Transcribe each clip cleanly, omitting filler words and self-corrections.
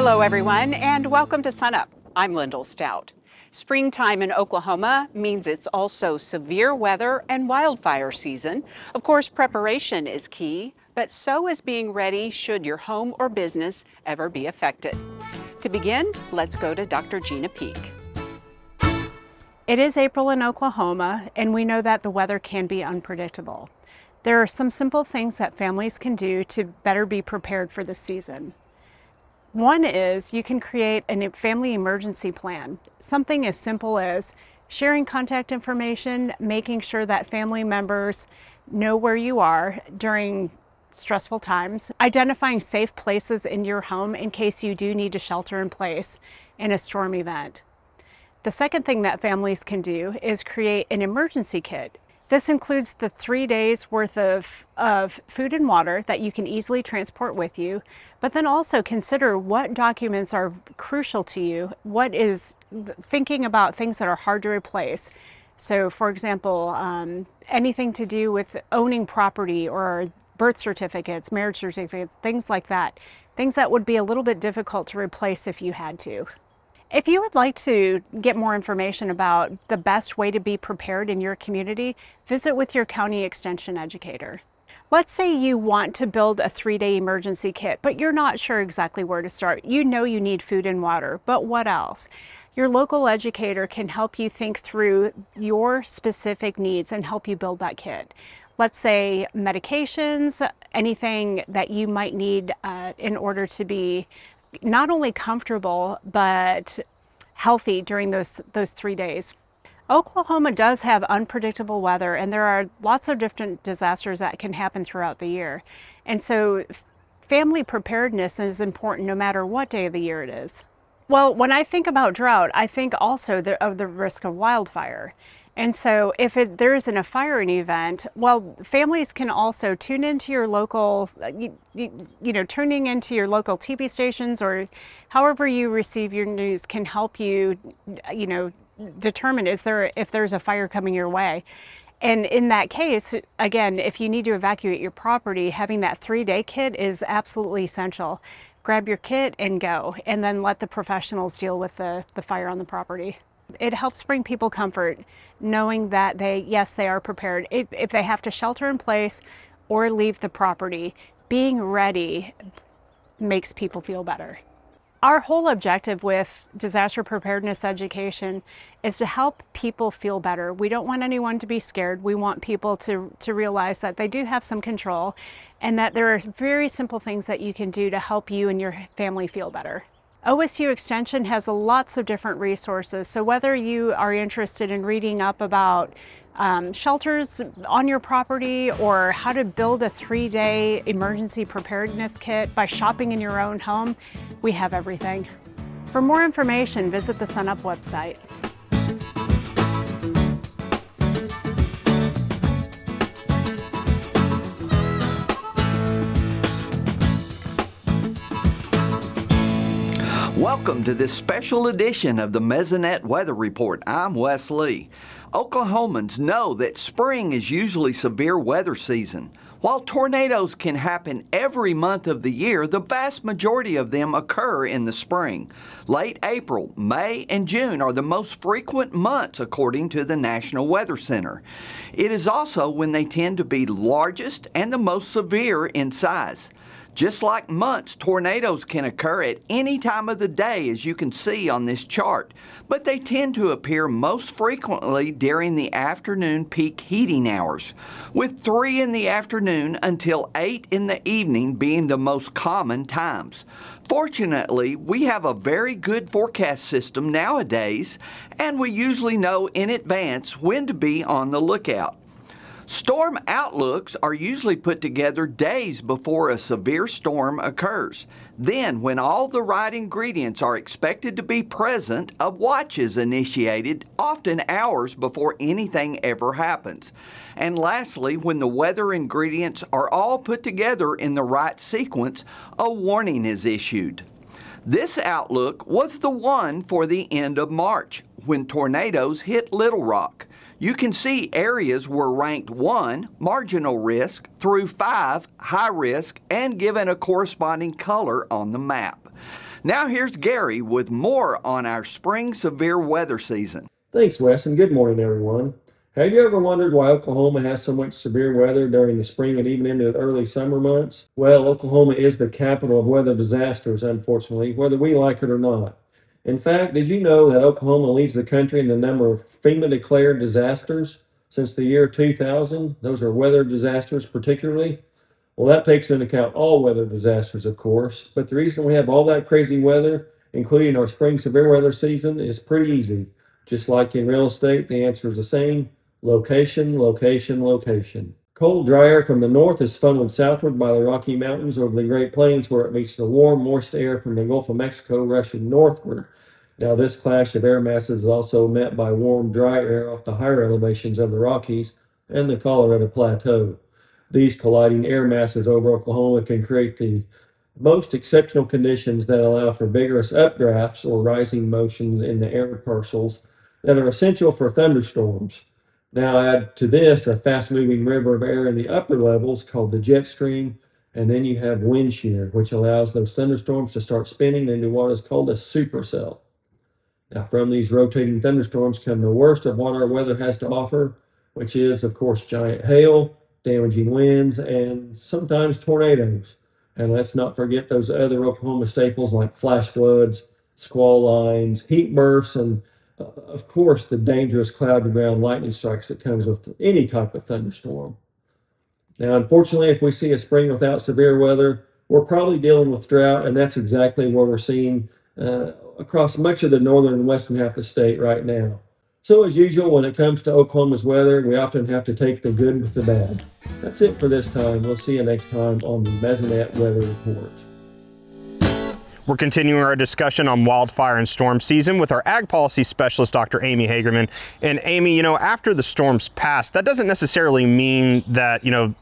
Hello, everyone, and welcome to SUNUP. I'm Lyndall Stout. Springtime in Oklahoma means it's also severe weather and wildfire season. Of course, preparation is key, but so is being ready should your home or business ever be affected. To begin, let's go to Dr. Gina Peek. It is April in Oklahoma, and we know that the weather can be unpredictable. There are some simple things that families can do to better be prepared for the season. One is you can create a family emergency plan. Something as simple as sharing contact information, making sure that family members know where you are during stressful times, identifying safe places in your home in case you do need to shelter in place in a storm event. The second thing that families can do is create an emergency kit. This includes the 3 days worth of food and water that you can easily transport with you, but then also consider what documents are crucial to you, what is thinking about things that are hard to replace. So for example, anything to do with owning property or birth certificates, marriage certificates, things like that. Things that would be a little bit difficult to replace if you had to. If you would like to get more information about the best way to be prepared in your community, visit with your county extension educator. Let's say you want to build a 3-day emergency kit, but you're not sure exactly where to start. You know you need food and water, but what else? Your local educator can help you think through your specific needs and help you build that kit. Let's say medications, anything that you might need in order to be not only comfortable, but healthy during those 3 days. Oklahoma does have unpredictable weather, and there are lots of different disasters that can happen throughout the year. And so family preparedness is important no matter what day of the year it is. Well, when I think about drought, I think also of the risk of wildfire. And so if there isn't a firing event, well, families can also tune into your local, tuning into your local TV stations or however you receive your news can help you, determine if there's a fire coming your way. And in that case, again, if you need to evacuate your property, having that 3-day kit is absolutely essential. Grab your kit and go, and then let the professionals deal with the fire on the property. It helps bring people comfort knowing that they are prepared. If they have to shelter in place or leave the property, being ready makes people feel better. Our whole objective with disaster preparedness education is to help people feel better. We don't want anyone to be scared. We want people to realize that they do have some control and that there are very simple things that you can do to help you and your family feel better. OSU Extension has lots of different resources, so whether you are interested in reading up about shelters on your property or how to build a 3-day emergency preparedness kit by shopping in your own home, we have everything. For more information, visit the SUNUP website. Welcome to this special edition of the Mesonet Weather Report. I'm Wes Lee. Oklahomans know that spring is usually severe weather season. While tornadoes can happen every month of the year, the vast majority of them occur in the spring. Late April, May, and June are the most frequent months according to the National Weather Center. It is also when they tend to be largest and the most severe in size. Just like months, tornadoes can occur at any time of the day, as you can see on this chart, but they tend to appear most frequently during the afternoon peak heating hours, with 3 in the afternoon until 8 in the evening being the most common times. Fortunately, we have a very good forecast system nowadays, and we usually know in advance when to be on the lookout. Storm outlooks are usually put together days before a severe storm occurs. Then, when all the right ingredients are expected to be present, a watch is initiated, often hours before anything ever happens. And lastly, when the weather ingredients are all put together in the right sequence, a warning is issued. This outlook was the one for the end of March, when tornadoes hit Little Rock. You can see areas were ranked 1, marginal risk, through 5, high risk, and given a corresponding color on the map. Now here's Gary with more on our spring severe weather season. Thanks, Wes, and good morning, everyone. Have you ever wondered why Oklahoma has so much severe weather during the spring and even into the early summer months? Well, Oklahoma is the capital of weather disasters, unfortunately, whether we like it or not. In fact, did you know that Oklahoma leads the country in the number of FEMA-declared disasters since the year 2000? Those are weather disasters particularly. Well, that takes into account all weather disasters, of course, but the reason we have all that crazy weather, including our spring severe weather season, is pretty easy. Just like in real estate, the answer is the same: location, location, location. Cold, dry air from the north is funneled southward by the Rocky Mountains over the Great Plains, where it meets the warm, moist air from the Gulf of Mexico rushing northward. Now, this clash of air masses is also met by warm, dry air off the higher elevations of the Rockies and the Colorado Plateau. These colliding air masses over Oklahoma can create the most exceptional conditions that allow for vigorous updrafts or rising motions in the air parcels that are essential for thunderstorms. Now add to this a fast-moving river of air in the upper levels called the jet stream, and then you have wind shear, which allows those thunderstorms to start spinning into what is called a supercell. Now, from these rotating thunderstorms come the worst of what our weather has to offer, which is, of course, giant hail, damaging winds, and sometimes tornadoes. And let's not forget those other Oklahoma staples like flash floods, squall lines, heat bursts, and of course, the dangerous cloud-to-ground lightning strikes that comes with any type of thunderstorm. Now, unfortunately, if we see a spring without severe weather, we're probably dealing with drought, and that's exactly what we're seeing across much of the northern and western half of the state right now. So as usual, when it comes to Oklahoma's weather, we often have to take the good with the bad. That's it for this time. We'll see you next time on the Mesonet Weather Report. We're continuing our discussion on wildfire and storm season with our ag policy specialist, Dr. Amy Hagerman. And Amy, you know, after the storms pass, that doesn't necessarily mean that, you know,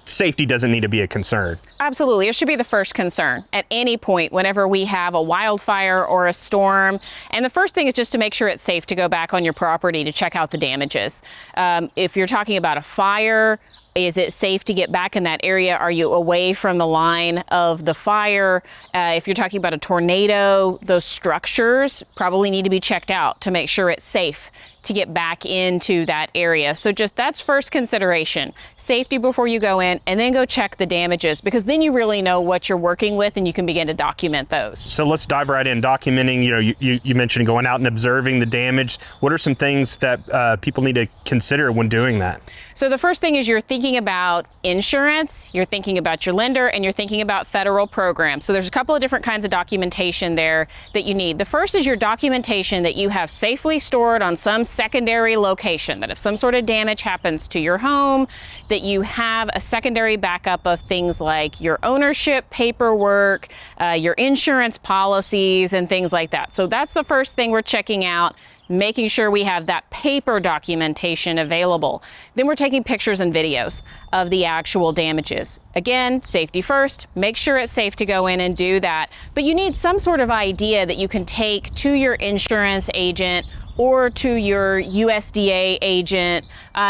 safety doesn't need to be a concern. Absolutely. It should be the first concern at any point whenever we have a wildfire or a storm. And the first thing is just to make sure it's safe to go back on your property to check out the damages. If you're talking about a fire, is it safe to get back in that area? Are you away from the line of the fire? If you're talking about a tornado, those structures probably need to be checked out to make sure it's safe to get back into that area. So just that's first consideration. Safety before you go in, and then go check the damages, because then you really know what you're working with and you can begin to document those. So let's dive right in. Documenting, you know, you mentioned going out and observing the damage. What are some things that people need to consider when doing that? So the first thing is you're thinking about insurance, you're thinking about your lender, and you're thinking about federal programs. So there's a couple of different kinds of documentation there that you need. The first is your documentation that you have safely stored on some secondary location, that if some sort of damage happens to your home, that you have a secondary backup of things like your ownership paperwork, your insurance policies, and things like that. So that's the first thing we're checking out, making sure we have that paper documentation available. Then we're taking pictures and videos of the actual damages. Again, safety first, make sure it's safe to go in and do that. But you need some sort of idea that you can take to your insurance agent or to your USDA agent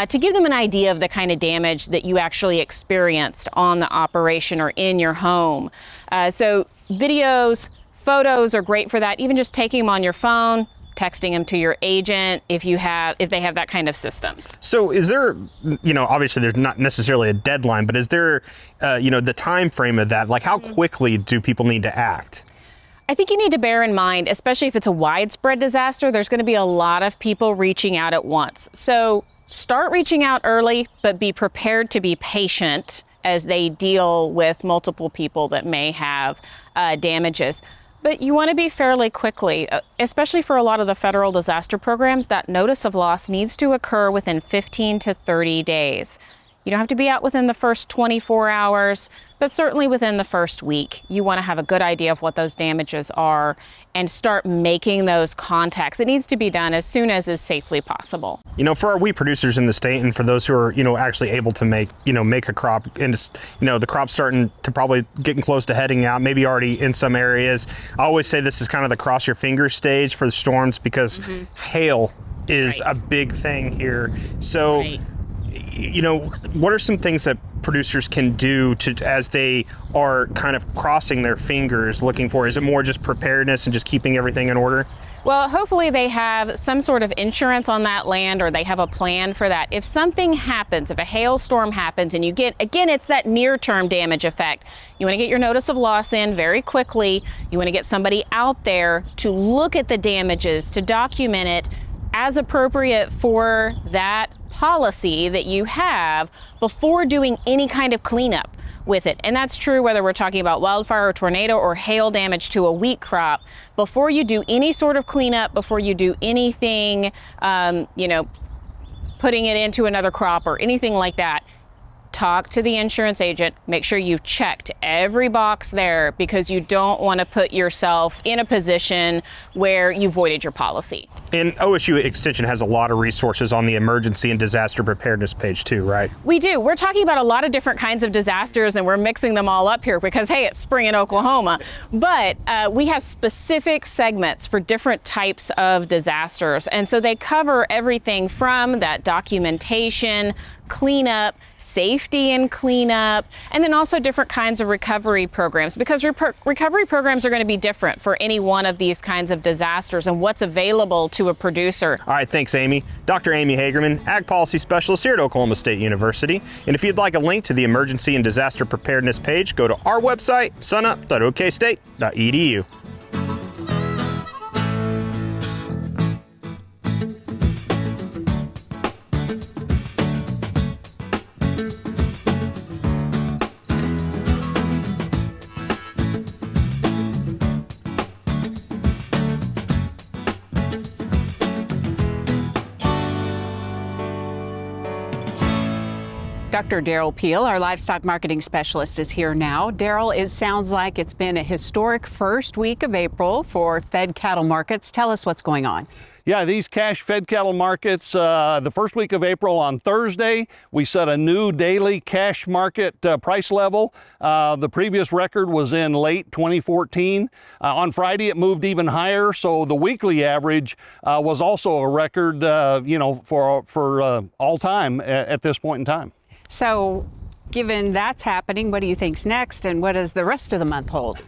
to give them an idea of the kind of damage that you actually experienced on the operation or in your home. So videos, photos are great for that, even just taking them on your phone, texting them to your agent if they have that kind of system. So is there, you know, obviously there's not necessarily a deadline, but is there, you know, the time frame of that? Like, how quickly do people need to act? I think you need to bear in mind, especially if it's a widespread disaster, there's going to be a lot of people reaching out at once. So start reaching out early, but be prepared to be patient as they deal with multiple people that may have damages. But you want to be fairly quickly, especially for a lot of the federal disaster programs, that notice of loss needs to occur within 15 to 30 days. You don't have to be out within the first 24 hours, but certainly within the first week. You want to have a good idea of what those damages are and start making those contacts. It needs to be done as soon as is safely possible. You know, for our wheat producers in the state, and for those who are, you know, actually able to make a crop, and you know, the crop's starting to probably getting close to heading out, maybe already in some areas. I always say this is kind of the cross your fingers stage for the storms, because hail is a big thing here. So you know, what are some things that producers can do as they are kind of crossing their fingers looking for? Is it more just preparedness and just keeping everything in order? Well, hopefully they have some sort of insurance on that land, or they have a plan for that. If something happens, if a hailstorm happens and you get, again, it's that near-term damage effect. You want to get your notice of loss in very quickly. You want to get somebody out there to look at the damages, to document it as appropriate for that policy that you have before doing any kind of cleanup with it. And that's true whether we're talking about wildfire or tornado or hail damage to a wheat crop. Before you do any sort of cleanup, before you do anything, you know, putting it into another crop or anything like that, talk to the insurance agent, make sure you've checked every box there, because you don't want to put yourself in a position where you voided your policy. And OSU Extension has a lot of resources on the emergency and disaster preparedness page too, right? We do. We're talking about a lot of different kinds of disasters, and we're mixing them all up here because, hey, it's spring in Oklahoma. But we have specific segments for different types of disasters. And so they cover everything from that documentation, cleanup, safety and cleanup, and then also different kinds of recovery programs, because recovery programs are going to be different for any one of these kinds of disasters and what's available to a producer. All right, thanks, Amy. Dr. Amy Hagerman, Ag Policy Specialist here at Oklahoma State University. And if you'd like a link to the Emergency and Disaster Preparedness page, go to our website, sunup.okstate.edu. Dr. Derrell Peel, our livestock marketing specialist, is here now. Derrell, it sounds like it's been a historic first week of April for fed cattle markets. Tell us what's going on. Yeah, these cash fed cattle markets, the first week of April on Thursday, we set a new daily cash market price level. The previous record was in late 2014. On Friday, it moved even higher. So the weekly average was also a record, you know, for all time at this point in time. So, given that's happening, what do you think's next, and what does the rest of the month hold?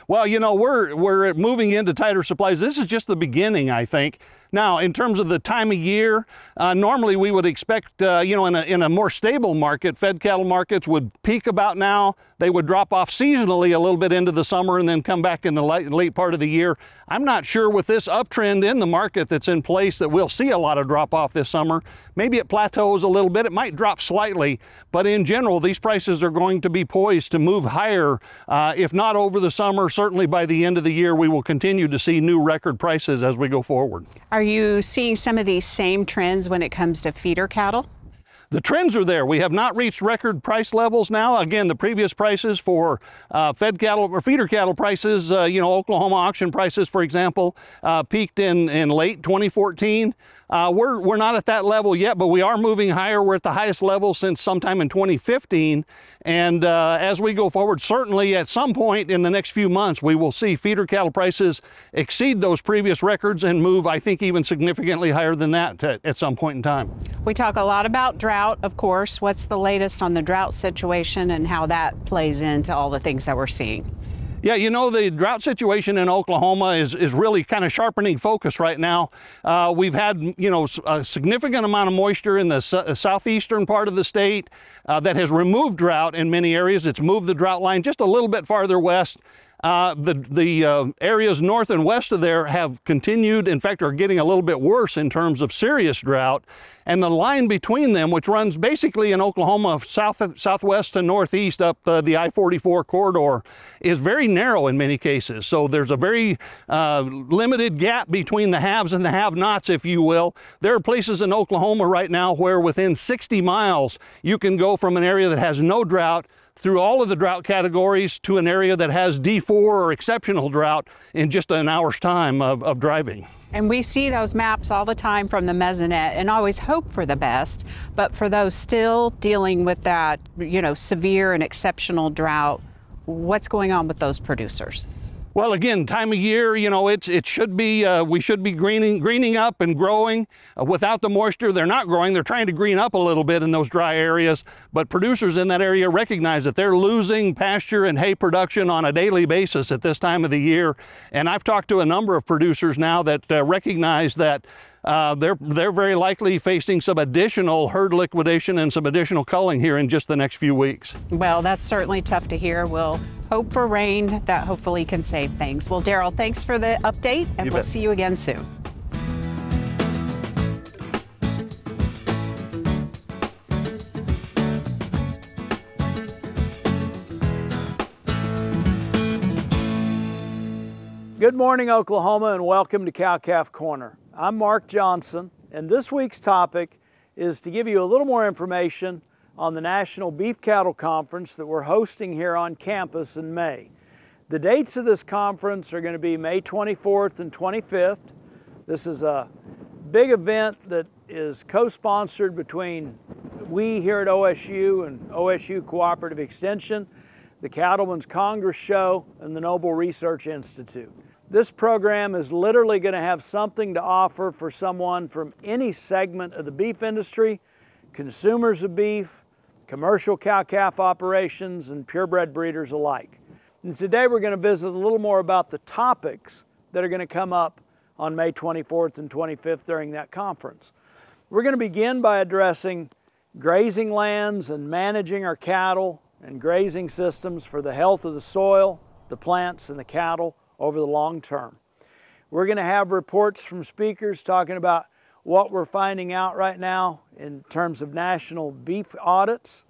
Well, you know, we're moving into tighter supplies. This is just the beginning, I think. Now, in terms of the time of year, normally we would expect, you know, in a more stable market, fed cattle markets would peak about now. They would drop off seasonally a little bit into the summer and then come back in the late part of the year. I'm not sure with this uptrend in the market that's in place that we'll see a lot of drop off this summer. Maybe it plateaus a little bit. It might drop slightly, but in general, these prices are going to be poised to move higher. If not over the summer, certainly by the end of the year, we will continue to see new record prices as we go forward. Are you seeing some of these same trends when it comes to feeder cattle? The trends are there. We have not reached record price levels now. Again, the previous prices for fed cattle or feeder cattle prices, you know, Oklahoma auction prices, for example, peaked in late 2014. We're not at that level yet, but we are moving higher. We're at the highest level since sometime in 2015. And as we go forward, certainly at some point in the next few months, we will see feeder cattle prices exceed those previous records and move, I think, even significantly higher than that at some point in time. We talk a lot about drought, of course. What's the latest on the drought situation and how that plays into all the things that we're seeing? Yeah, you know, the drought situation in Oklahoma is really kind of sharpening focus right now. We've had, you know, a significant amount of moisture in the southeastern part of the state that has removed drought in many areas. It's moved the drought line just a little bit farther west. The areas north and west of there have continued, in fact, are getting a little bit worse in terms of serious drought. And the line between them, which runs basically in Oklahoma southwest to northeast up the I-44 corridor, is very narrow in many cases. So there's a very limited gap between the haves and the have-nots, if you will. There are places in Oklahoma right now where within 60 miles you can go from an area that has no drought through all of the drought categories to an area that has D4 or exceptional drought in just an hour's time of driving. And we see those maps all the time from the Mesonet and always hope for the best. But for those still dealing with that, you know, severe and exceptional drought, what's going on with those producers? Well, again, time of year, you know, it should be, we should be greening up and growing. Without the moisture, they're not growing. They're trying to green up a little bit in those dry areas, but producers in that area recognize that they're losing pasture and hay production on a daily basis at this time of the year. And I've talked to a number of producers now that recognize that they're very likely facing some additional herd liquidation and some additional culling here in just the next few weeks. Well, that's certainly tough to hear. We'll hope for rain that hopefully can save things. Well, Derrell, thanks for the update, and we'll see you again soon. Good morning, Oklahoma, and welcome to Cow-Calf Corner. I'm Mark Johnson, and this week's topic is to give you a little more information on the National Beef Cattle Conference that we're hosting here on campus in May. The dates of this conference are going to be May 24th and 25th. This is a big event that is co-sponsored between we here at OSU and OSU Cooperative Extension, the Cattlemen's Congress Show, and the Noble Research Institute. This program is literally going to have something to offer for someone from any segment of the beef industry, consumers of beef, commercial cow-calf operations, and purebred breeders alike. And today we're going to visit a little more about the topics that are going to come up on May 24th and 25th during that conference. We're going to begin by addressing grazing lands and managing our cattle and grazing systems for the health of the soil, the plants, and the cattle over the long term. We're going to have reports from speakers talking about what we're finding out right now in terms of national beef audits.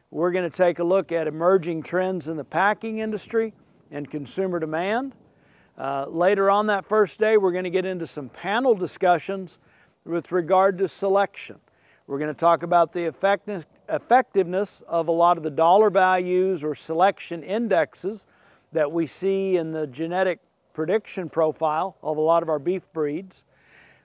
We're going to take a look at emerging trends in the packing industry and consumer demand. Later on that first day, we're going to get into some panel discussions with regard to selection. We're going to talk about the effectiveness of a lot of the dollar values or selection indexes that we see in the genetic prediction profile of a lot of our beef breeds.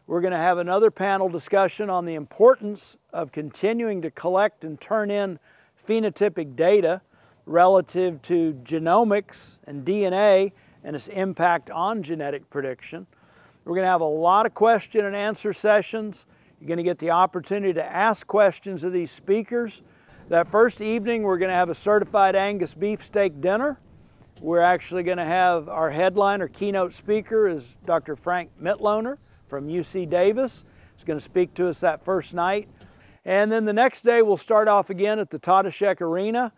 We're going to have another panel discussion on the importance of continuing to collect and turn in phenotypic data relative to genomics and DNA and its impact on genetic prediction. We're going to have a lot of question and answer sessions. You're going to get the opportunity to ask questions of these speakers. That first evening, we're going to have a certified Angus beef steak dinner. We're actually going to have our headline or keynote speaker is Dr. Frank Mitloner from UC Davis. He's going to speak to us that first night. And then the next day we'll start off again at the Toddeshek Arena,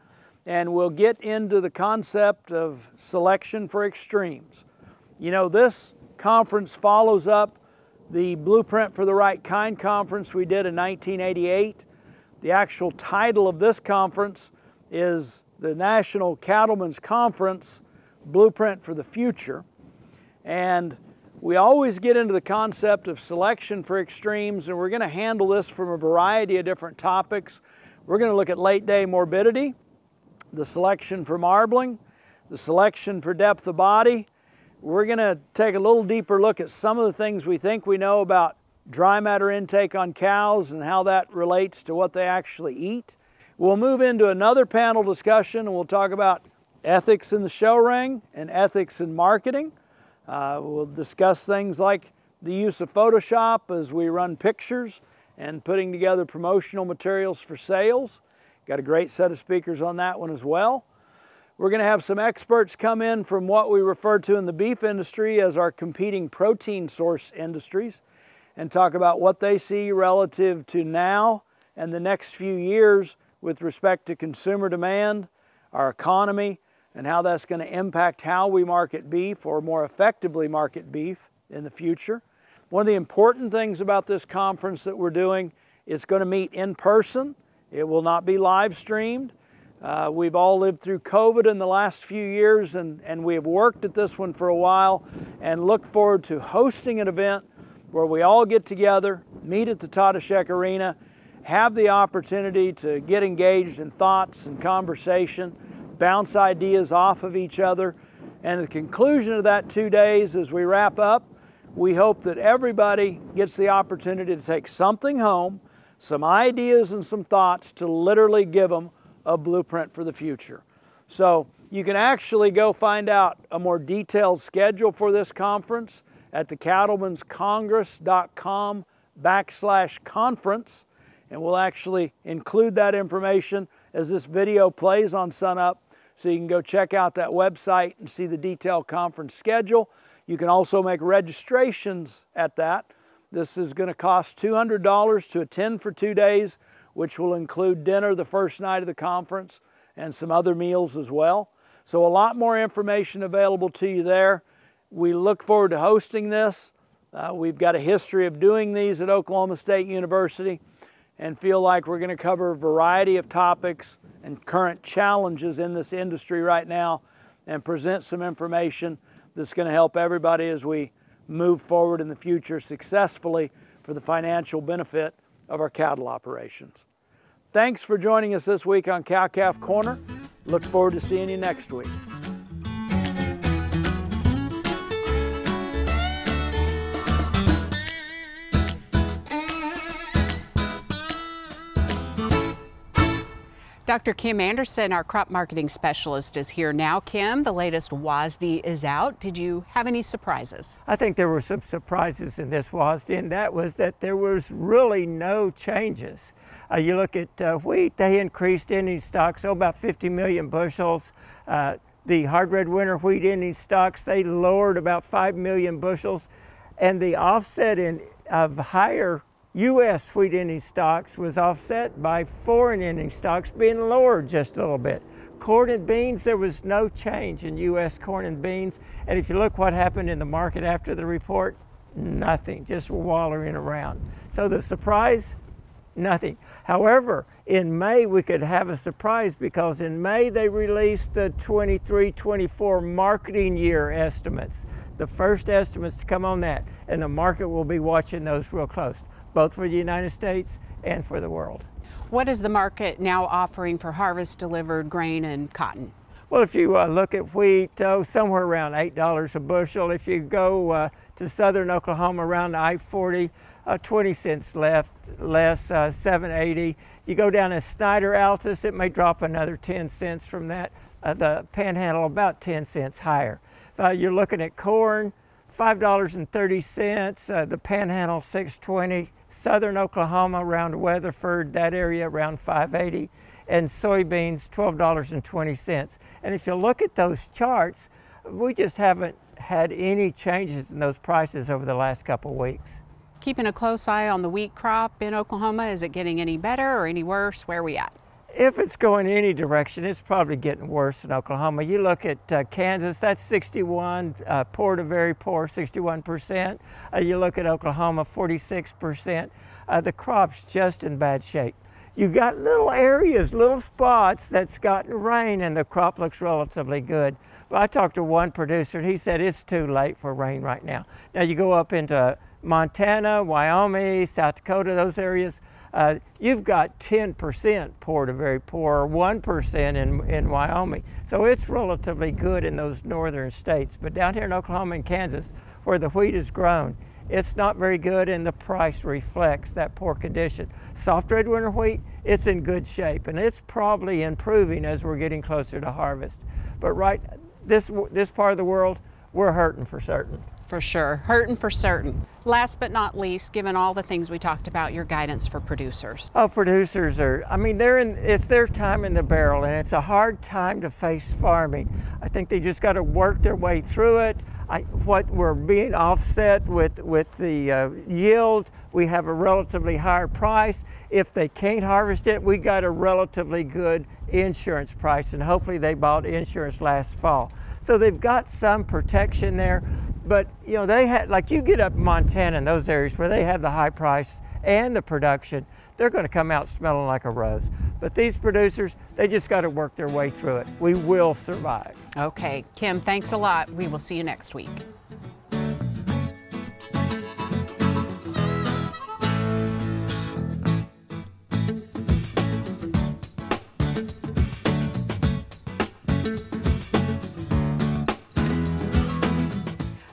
and we'll get into the concept of selection for extremes. You know, this conference follows up the Blueprint for the Right Kind conference we did in 1988. The actual title of this conference is the National Cattlemen's Conference, Blueprint for the Future. And we always get into the concept of selection for extremes, and we're going to handle this from a variety of different topics. We're going to look at late day morbidity, the selection for marbling, the selection for depth of body. We're going to take a little deeper look at some of the things we think we know about dry matter intake on cows and how that relates to what they actually eat. We'll move into another panel discussion, and we'll talk about ethics in the show ring and ethics in marketing. We'll discuss things like the use of Photoshop as we run pictures and putting together promotional materials for sales. Got a great set of speakers on that one as well. We're going to have some experts come in from what we refer to in the beef industry as our competing protein source industries and talk about what they see relative to now and the next few years with respect to consumer demand, our economy, and how that's going to impact how we market beef or more effectively market beef in the future. One of the important things about this conference that we're doing is going to meet in person. It will not be live streamed. We've all lived through COVID in the last few years, and we have worked at this one for a while and look forward to hosting an event where we all get together, meet at the Toddeshek Arena, have the opportunity to get engaged in thoughts and conversation, bounce ideas off of each other. And at the conclusion of that 2 days, as we wrap up, we hope that everybody gets the opportunity to take something home, some ideas and some thoughts to literally give them a blueprint for the future. So You can actually go find out a more detailed schedule for this conference at thecattlemen'scongress.com/conference, and we'll actually include that information as this video plays on SUNUP, so you can go check out that website and see the detailed conference schedule. You can also make registrations at that. This is going to cost $200 to attend for 2 days, which will include dinner the first night of the conference and some other meals as well. So a lot more information available to you there. We look forward to hosting this. We've got a history of doing these at Oklahoma State University and feel like we're going to cover a variety of topics and current challenges in this industry right now and present some information that's going to help everybody as we move forward in the future successfully for the financial benefit of our cattle operations. Thanks for joining us this week on Cow-Calf Corner. Look forward to seeing you next week. Dr. Kim Anderson, our crop marketing specialist, is here now. Kim, the latest WASDE is out. Did you have any surprises? I think there were some surprises in this WASDE, and that was that there was really no changes. You look at wheat, they increased ending stocks, about 50 million bushels. The hard red winter wheat ending stocks, they lowered about 5 million bushels. And the offset of higher U.S. wheat ending stocks was offset by foreign ending stocks being lowered just a little bit. Corn and beans, there was no change in U.S. corn and beans. And if you look what happened in the market after the report, nothing, just wallowing around. So the surprise, nothing. However, in May we could have a surprise, because in May they released the 23-24 marketing year estimates, the first estimates to come on that, and the market will be watching those real close, both for the United States and for the world. What is the market now offering for harvest delivered grain and cotton? Well, if you look at wheat, somewhere around $8 a bushel. If you go to southern Oklahoma around I-40, 20 cents less, $7.80. You go down to Snyder Altus, it may drop another 10 cents from that. The Panhandle about 10 cents higher. You're looking at corn, $5.30, the Panhandle $6.20, southern Oklahoma around Weatherford, that area around $5.80, and soybeans $12.20. And if you look at those charts, we just haven't had any changes in those prices over the last couple of weeks. Keeping a close eye on the wheat crop in Oklahoma. Is it getting any better or any worse? Where are we at? If it's going any direction, it's probably getting worse in Oklahoma. You look at Kansas, that's 61, poor to very poor, 61%. You look at Oklahoma, 46%. The crop's just in bad shape. You've got little areas, little spots that's gotten rain, and the crop looks relatively good. Well, I talked to one producer, and he said it's too late for rain right now. Now you go up into Montana, Wyoming, South Dakota, those areas, you've got 10% poor to very poor, 1% in Wyoming. So it's relatively good in those northern states. But down here in Oklahoma and Kansas, where the wheat is grown, it's not very good, and the price reflects that poor condition. Soft red winter wheat, it's in good shape, and it's probably improving as we're getting closer to harvest. But this part of the world, we're hurting for certain. For sure, hurting for certain. Last but not least, given all the things we talked about, your guidance for producers. Oh, producers are, I mean, it's their time in the barrel, and it's a hard time to face farming. I think they just got to work their way through it. What we're being offset with the yield, we have a relatively higher price. If they can't harvest it, we got a relatively good insurance price, and hopefully they bought insurance last fall. So they've got some protection there. But you know, they had, like you get up in Montana and those areas where they have the high price and the production, they're going to come out smelling like a rose. But these producers, they just got to work their way through it. We will survive. Okay, Kim, thanks a lot. We will see you next week.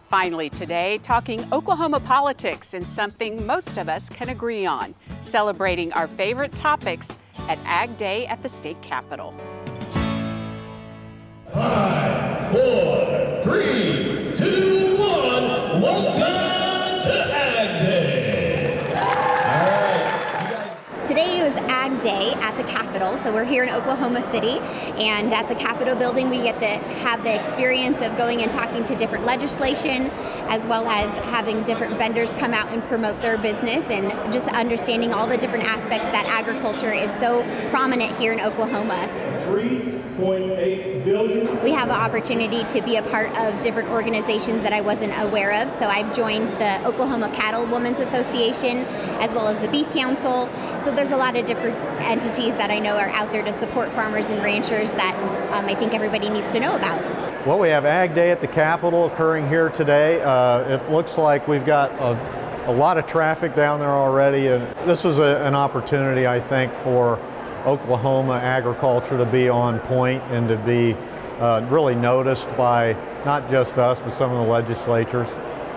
Finally today, talking Oklahoma politics and something most of us can agree on, celebrating our favorite topics at Ag Day at the state capitol. 5, 4, 3, 2, 1. Welcome to Ag Day. All right. Today was Ag Day at the Capitol, so we're here in Oklahoma City, and at the Capitol building we get to have the experience of going and talking to different legislation, as well as having different vendors come out and promote their business, and just understanding all the different aspects that agriculture is so prominent here in Oklahoma. 3.8 billion. We have an opportunity to be a part of different organizations that I wasn't aware of. So I've joined the Oklahoma Cattle Women's Association, as well as the Beef Council. So there's a lot of different entities that I know are out there to support farmers and ranchers that I think everybody needs to know about. Well, we have Ag Day at the Capitol occurring here today. It looks like we've got a lot of traffic down there already, and this is an opportunity, I think, for Oklahoma agriculture to be on point and to be really noticed by not just us, but some of the legislatures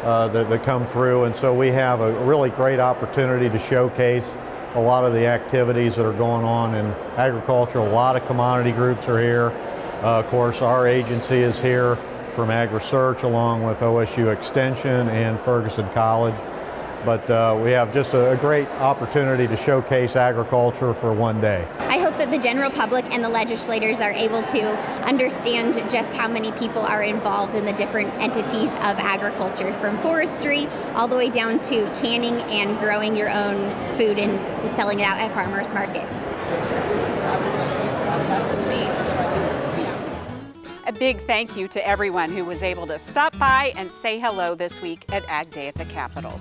that come through. And so we have a really great opportunity to showcase a lot of the activities that are going on in agriculture. A lot of commodity groups are here. Of course, our agency is here from Ag Research, along with OSU Extension and Ferguson College. But we have just a great opportunity to showcase agriculture for one day. I hope that the general public and the legislators are able to understand just how many people are involved in the different entities of agriculture, from forestry all the way down to canning and growing your own food and selling it out at farmers markets. A big thank you to everyone who was able to stop by and say hello this week at Ag Day at the Capitol.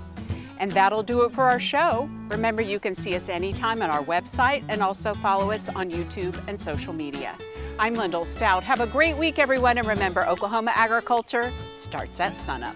And that'll do it for our show. Remember, you can see us anytime on our website and also follow us on YouTube and social media. I'm Lyndall Stout. Have a great week, everyone, and remember, Oklahoma agriculture starts at sunup.